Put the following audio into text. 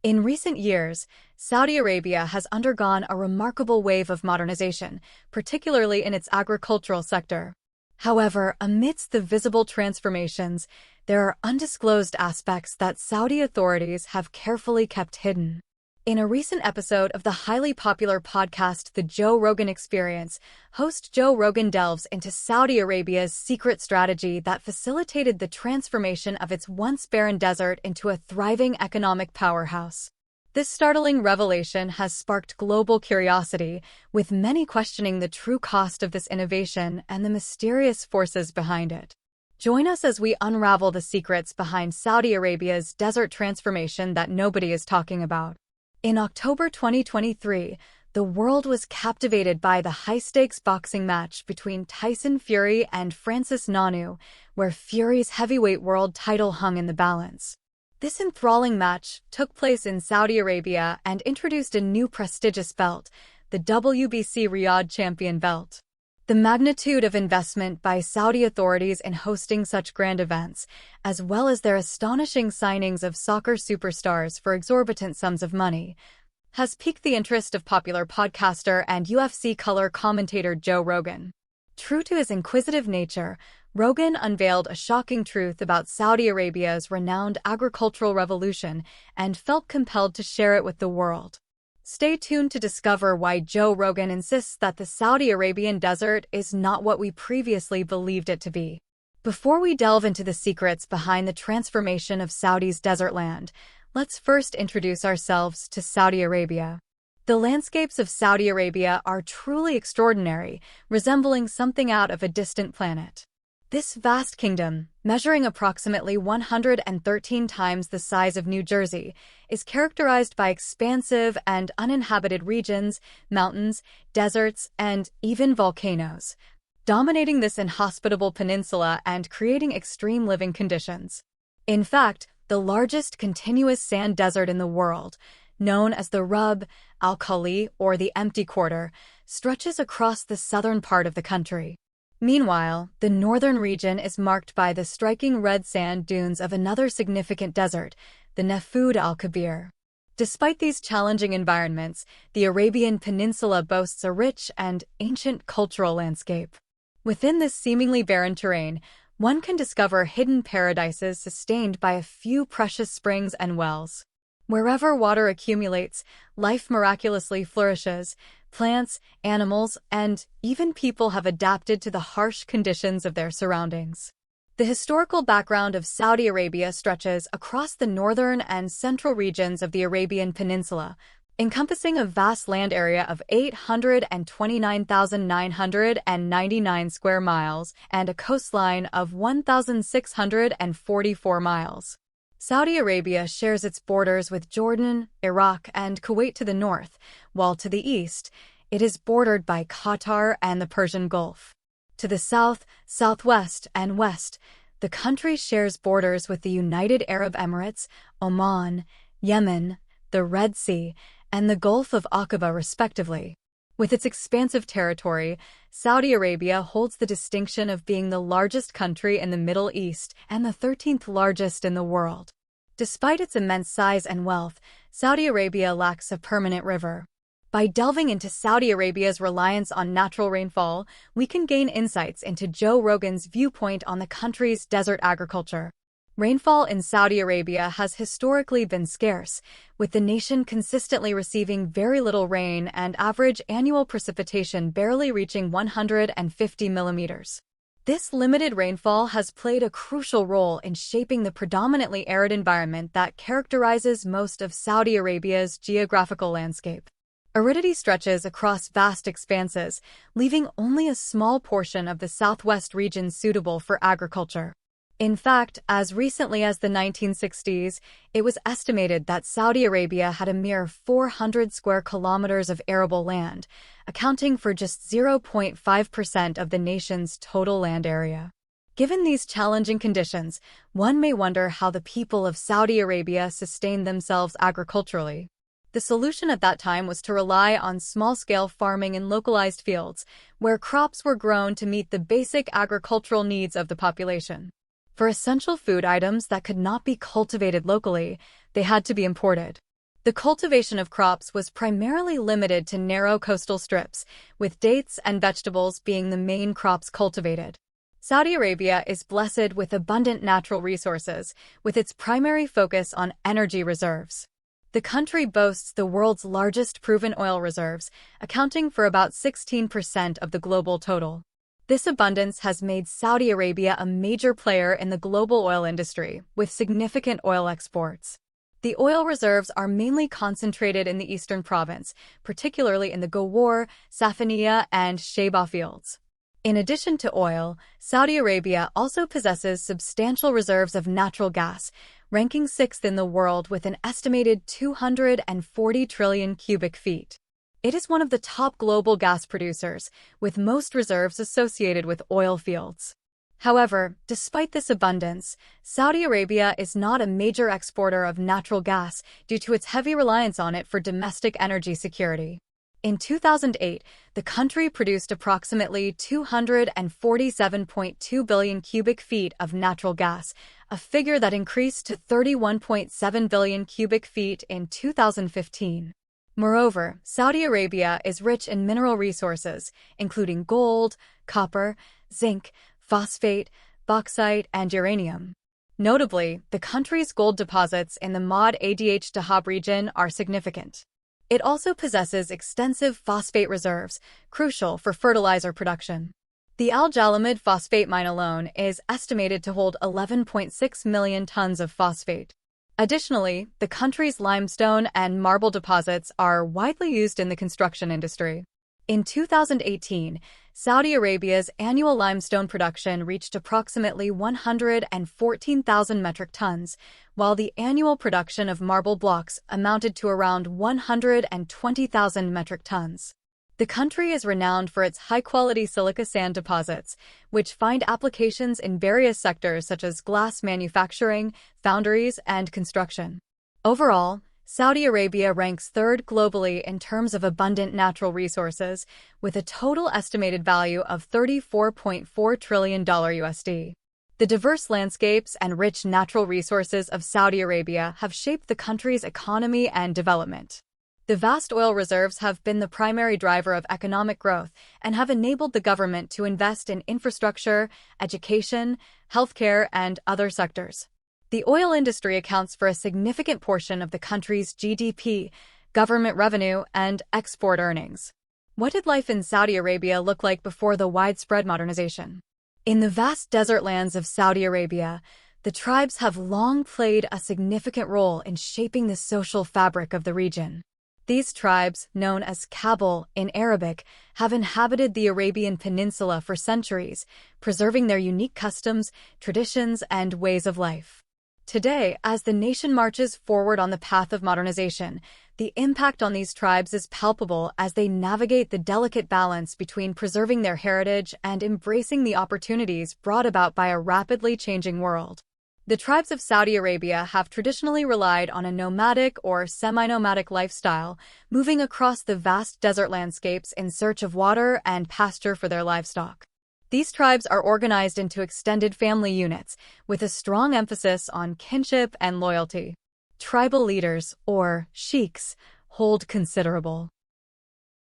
In recent years, Saudi Arabia has undergone a remarkable wave of modernization, particularly in its agricultural sector. However, amidst the visible transformations, there are undisclosed aspects that Saudi authorities have carefully kept hidden. In a recent episode of the highly popular podcast The Joe Rogan Experience, host Joe Rogan delves into Saudi Arabia's secret strategy that facilitated the transformation of its once barren desert into a thriving economic powerhouse. This startling revelation has sparked global curiosity, with many questioning the true cost of this innovation and the mysterious forces behind it. Join us as we unravel the secrets behind Saudi Arabia's desert transformation that nobody is talking about. In October 2023, the world was captivated by the high-stakes boxing match between Tyson Fury and Francis Ngannou, where Fury's heavyweight world title hung in the balance. This enthralling match took place in Saudi Arabia and introduced a new prestigious belt, the WBC Riyadh Champion Belt. The magnitude of investment by Saudi authorities in hosting such grand events, as well as their astonishing signings of soccer superstars for exorbitant sums of money, has piqued the interest of popular podcaster and UFC color commentator Joe Rogan. True to his inquisitive nature, Rogan unveiled a shocking truth about Saudi Arabia's renowned agricultural revolution and felt compelled to share it with the world. Stay tuned to discover why Joe Rogan insists that the Saudi Arabian desert is not what we previously believed it to be. Before we delve into the secrets behind the transformation of Saudi's desert land, let's first introduce ourselves to Saudi Arabia. The landscapes of Saudi Arabia are truly extraordinary, resembling something out of a distant planet. This vast kingdom, measuring approximately 113 times the size of New Jersey, is characterized by expansive and uninhabited regions, mountains, deserts, and even volcanoes, dominating this inhospitable peninsula and creating extreme living conditions. In fact, the largest continuous sand desert in the world, known as the Rub al-Khali or the Empty Quarter, stretches across the southern part of the country. Meanwhile, the northern region is marked by the striking red sand dunes of another significant desert, the Nafud al-Kabir. Despite these challenging environments, the Arabian Peninsula boasts a rich and ancient cultural landscape. Within this seemingly barren terrain, one can discover hidden paradises sustained by a few precious springs and wells. Wherever water accumulates, life miraculously flourishes. Plants, animals, and even people have adapted to the harsh conditions of their surroundings. The historical background of Saudi Arabia stretches across the northern and central regions of the Arabian Peninsula, encompassing a vast land area of 829,999 square miles and a coastline of 1,644 miles. Saudi Arabia shares its borders with Jordan, Iraq, and Kuwait to the north, while to the east, it is bordered by Qatar and the Persian Gulf. To the south, southwest, and west, the country shares borders with the United Arab Emirates, Oman, Yemen, the Red Sea, and the Gulf of Aqaba respectively. With its expansive territory, Saudi Arabia holds the distinction of being the largest country in the Middle East and the 13th largest in the world. Despite its immense size and wealth, Saudi Arabia lacks a permanent river. By delving into Saudi Arabia's reliance on natural rainfall, we can gain insights into Joe Rogan's viewpoint on the country's desert agriculture. Rainfall in Saudi Arabia has historically been scarce, with the nation consistently receiving very little rain and average annual precipitation barely reaching 150 millimeters. This limited rainfall has played a crucial role in shaping the predominantly arid environment that characterizes most of Saudi Arabia's geographical landscape. Aridity stretches across vast expanses, leaving only a small portion of the southwest region suitable for agriculture. In fact, as recently as the 1960s, it was estimated that Saudi Arabia had a mere 400 square kilometers of arable land, accounting for just 0.5% of the nation's total land area. Given these challenging conditions, one may wonder how the people of Saudi Arabia sustained themselves agriculturally. The solution at that time was to rely on small-scale farming in localized fields, where crops were grown to meet the basic agricultural needs of the population. For essential food items that could not be cultivated locally, they had to be imported. The cultivation of crops was primarily limited to narrow coastal strips, with dates and vegetables being the main crops cultivated. Saudi Arabia is blessed with abundant natural resources, with its primary focus on energy reserves. The country boasts the world's largest proven oil reserves, accounting for about 16% of the global total. This abundance has made Saudi Arabia a major player in the global oil industry, with significant oil exports. The oil reserves are mainly concentrated in the eastern province, particularly in the Ghawar, Safaniya, and Sheba fields. In addition to oil, Saudi Arabia also possesses substantial reserves of natural gas, ranking 6th in the world with an estimated 240 trillion cubic feet. It is one of the top global gas producers, with most reserves associated with oil fields. However, despite this abundance, Saudi Arabia is not a major exporter of natural gas due to its heavy reliance on it for domestic energy security. In 2008, the country produced approximately 247.2 billion cubic feet of natural gas, a figure that increased to 31.7 billion cubic feet in 2015. Moreover, Saudi Arabia is rich in mineral resources, including gold, copper, zinc, phosphate, bauxite, and uranium. Notably, the country's gold deposits in the Ma'ad Adh Dahab region are significant. It also possesses extensive phosphate reserves, crucial for fertilizer production. The Al Jalamid phosphate mine alone is estimated to hold 11.6 million tons of phosphate. Additionally, the country's limestone and marble deposits are widely used in the construction industry. In 2018, Saudi Arabia's annual limestone production reached approximately 114,000 metric tons, while the annual production of marble blocks amounted to around 120,000 metric tons. The country is renowned for its high-quality silica sand deposits, which find applications in various sectors such as glass manufacturing, foundries, and construction. Overall, Saudi Arabia ranks 3rd globally in terms of abundant natural resources, with a total estimated value of $34.4 trillion USD. The diverse landscapes and rich natural resources of Saudi Arabia have shaped the country's economy and development. The vast oil reserves have been the primary driver of economic growth and have enabled the government to invest in infrastructure, education, healthcare, and other sectors. The oil industry accounts for a significant portion of the country's GDP, government revenue, and export earnings. What did life in Saudi Arabia look like before the widespread modernization? In the vast desert lands of Saudi Arabia, the tribes have long played a significant role in shaping the social fabric of the region. These tribes, known as Kabul in Arabic, have inhabited the Arabian Peninsula for centuries, preserving their unique customs, traditions, and ways of life. Today, as the nation marches forward on the path of modernization, the impact on these tribes is palpable as they navigate the delicate balance between preserving their heritage and embracing the opportunities brought about by a rapidly changing world. The tribes of Saudi Arabia have traditionally relied on a nomadic or semi-nomadic lifestyle, moving across the vast desert landscapes in search of water and pasture for their livestock. These tribes are organized into extended family units, with a strong emphasis on kinship and loyalty. Tribal leaders, or sheikhs, hold considerable